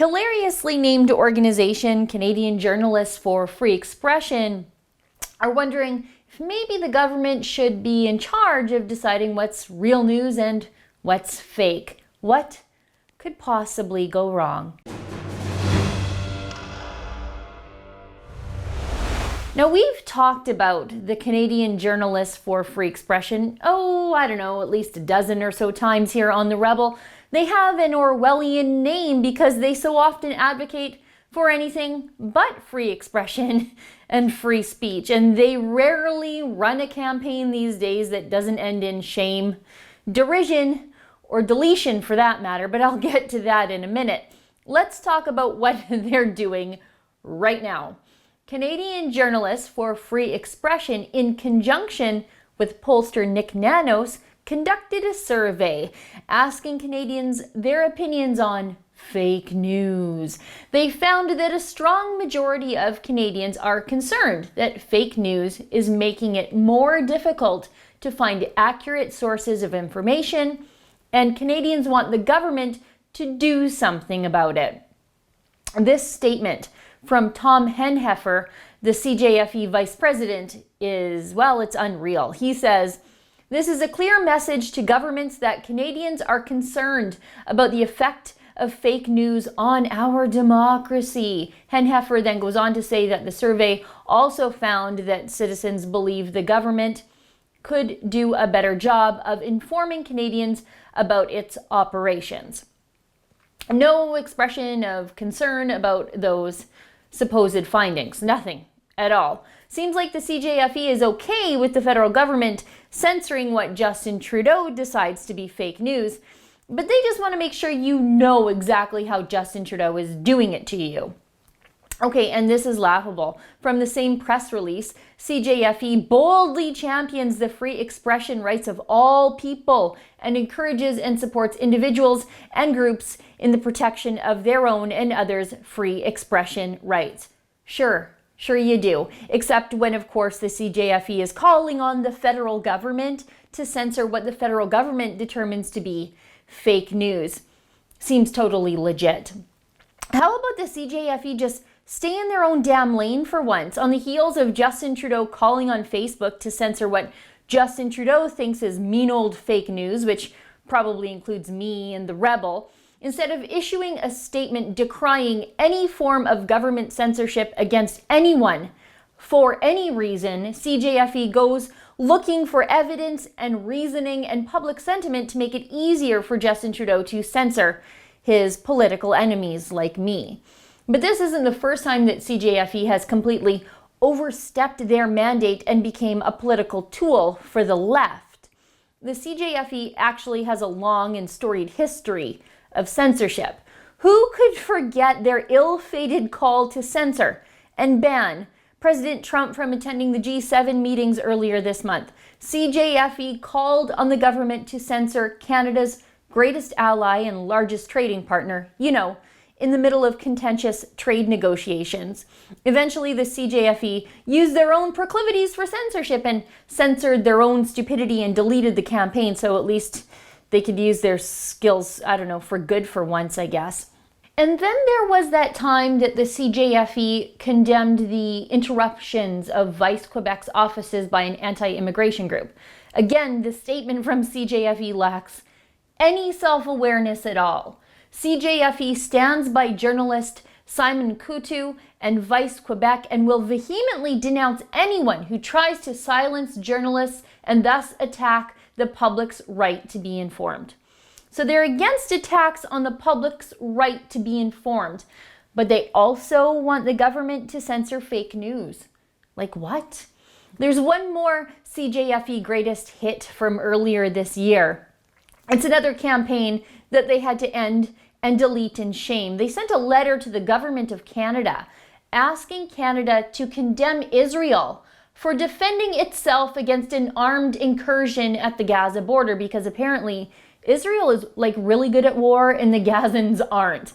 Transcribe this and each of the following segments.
hilariously named organization Canadian Journalists for Free Expression are wondering if maybe the government should be in charge of deciding what's real news and what's fake. What could possibly go wrong? Now, we've talked about the Canadian Journalists for Free Expression, at least a dozen or so times here on The Rebel. They have an Orwellian name because they so often advocate for anything but free expression and free speech. And they rarely run a campaign these days that doesn't end in shame, derision, or deletion for that matter, but I'll get to that in a minute. Let's talk about what they're doing right now. Canadian Journalists for Free Expression, in conjunction with pollster Nick Nanos, conducted a survey asking Canadians their opinions on fake news. They found that a strong majority of Canadians are concerned that fake news is making it more difficult to find accurate sources of information, and Canadians want the government to do something about it. This statement from Tom Henheffer, the CJFE vice president, is, it's unreal. He says, "This is a clear message to governments that Canadians are concerned about the effect of fake news on our democracy." Henheffer then goes on to say that the survey also found that citizens believe the government could do a better job of informing Canadians about its operations. No expression of concern about those supposed findings. Nothing at all. Seems like the CJFE is okay with the federal government censoring what Justin Trudeau decides to be fake news, but they just want to make sure you know exactly how Justin Trudeau is doing it to you. Okay, and this is laughable. From the same press release, CJFE boldly champions the free expression rights of all people and encourages and supports individuals and groups in the protection of their own and others' free expression rights. Sure you do. Except when, of course, the CJFE is calling on the federal government to censor what the federal government determines to be fake news. Seems totally legit. How about the CJFE just stay in their own damn lane for once? On the heels of Justin Trudeau calling on Facebook to censor what Justin Trudeau thinks is mean old fake news, which probably includes me and the Rebel, instead of issuing a statement decrying any form of government censorship against anyone for any reason, CJFE goes looking for evidence and reasoning and public sentiment to make it easier for Justin Trudeau to censor his political enemies like me. But this isn't the first time that CJFE has completely overstepped their mandate and became a political tool for the left. The CJFE actually has a long and storied history of censorship. Who could forget their ill-fated call to censor and ban President Trump from attending the G7 meetings earlier this month? CJFE called on the government to censor Canada's greatest ally and largest trading partner, in the middle of contentious trade negotiations. Eventually, the CJFE used their own proclivities for censorship and censored their own stupidity and deleted the campaign, so at least they could use their skills, for good for once, I guess. And then there was that time that the CJFE condemned the interruptions of Vice Quebec's offices by an anti-immigration group. Again, the statement from CJFE lacks any self-awareness at all. CJFE stands by journalist Simon Coutu and Vice Quebec and will vehemently denounce anyone who tries to silence journalists and thus attack the public's right to be informed. So they're against attacks on the public's right to be informed, but they also want the government to censor fake news. Like what? There's one more CJFE greatest hit from earlier this year. It's another campaign that they had to end and delete in shame. They sent a letter to the government of Canada asking Canada to condemn Israel for defending itself against an armed incursion at the Gaza border, because apparently Israel is really good at war and the Gazans aren't.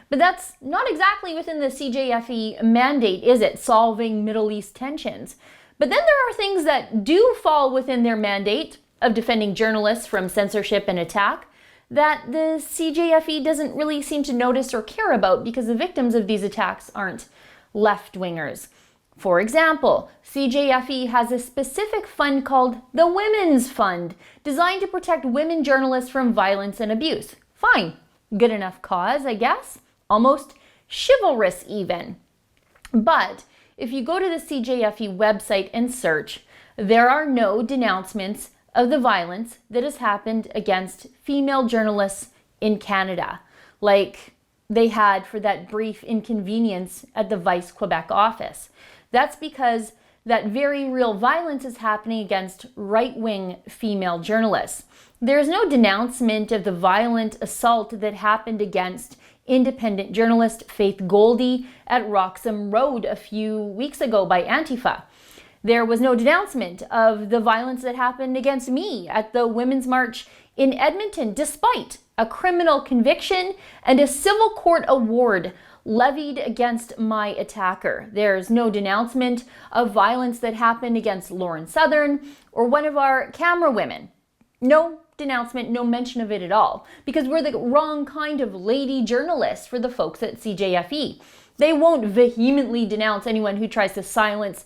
But that's not exactly within the CJFE mandate, is it? Solving Middle East tensions. But then there are things that do fall within their mandate of defending journalists from censorship and attack. that the CJFE doesn't really seem to notice or care about because the victims of these attacks aren't left-wingers. For example, CJFE has a specific fund called the Women's Fund, designed to protect women journalists from violence and abuse. Fine. Good enough cause, I guess. Almost chivalrous even. But if you go to the CJFE website and search, there are no denouncements of the violence that has happened against female journalists in Canada, like they had for that brief inconvenience at the Vice Quebec office. That's because that very real violence is happening against right-wing female journalists. There's no denouncement of the violent assault that happened against independent journalist Faith Goldie at Roxham Road a few weeks ago by Antifa. There was no denouncement of the violence that happened against me at the Women's March in Edmonton, despite a criminal conviction and a civil court award levied against my attacker. There's no denouncement of violence that happened against Lauren Southern or one of our camera women. No denouncement, no mention of it at all, because we're the wrong kind of lady journalists for the folks at CJFE. They won't vehemently denounce anyone who tries to silence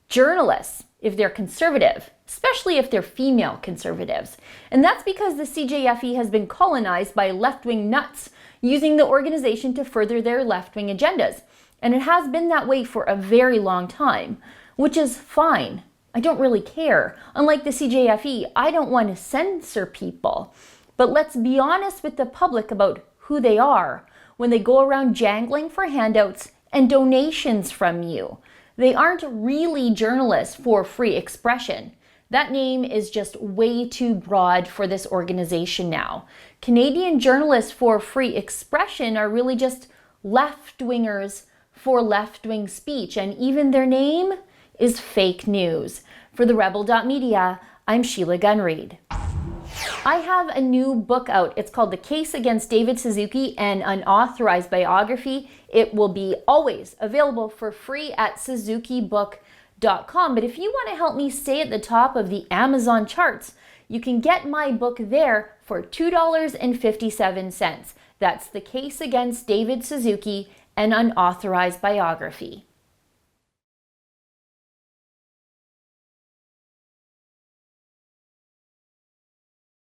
journalists if they're conservative, especially if they're female conservatives. And that's because the CJFE has been colonized by left-wing nuts using the organization to further their left-wing agendas. And it has been that way for a very long time, which is fine. I don't really care. Unlike the CJFE, I don't want to censor people. But let's be honest with the public about who they are when they go around jangling for handouts and donations from you. They aren't really journalists for free expression. That name is just way too broad for this organization now. Canadian journalists for free expression are really just left-wingers for left-wing speech, and even their name is fake news. For the Rebel.media, I'm Sheila Gunn Reid. I have a new book out. It's called The Case Against David Suzuki, an Unauthorized Biography. It will be always available for free at suzukibook.com. But if you want to help me stay at the top of the Amazon charts, you can get my book there for $2.57. That's The Case Against David Suzuki, an Unauthorized Biography.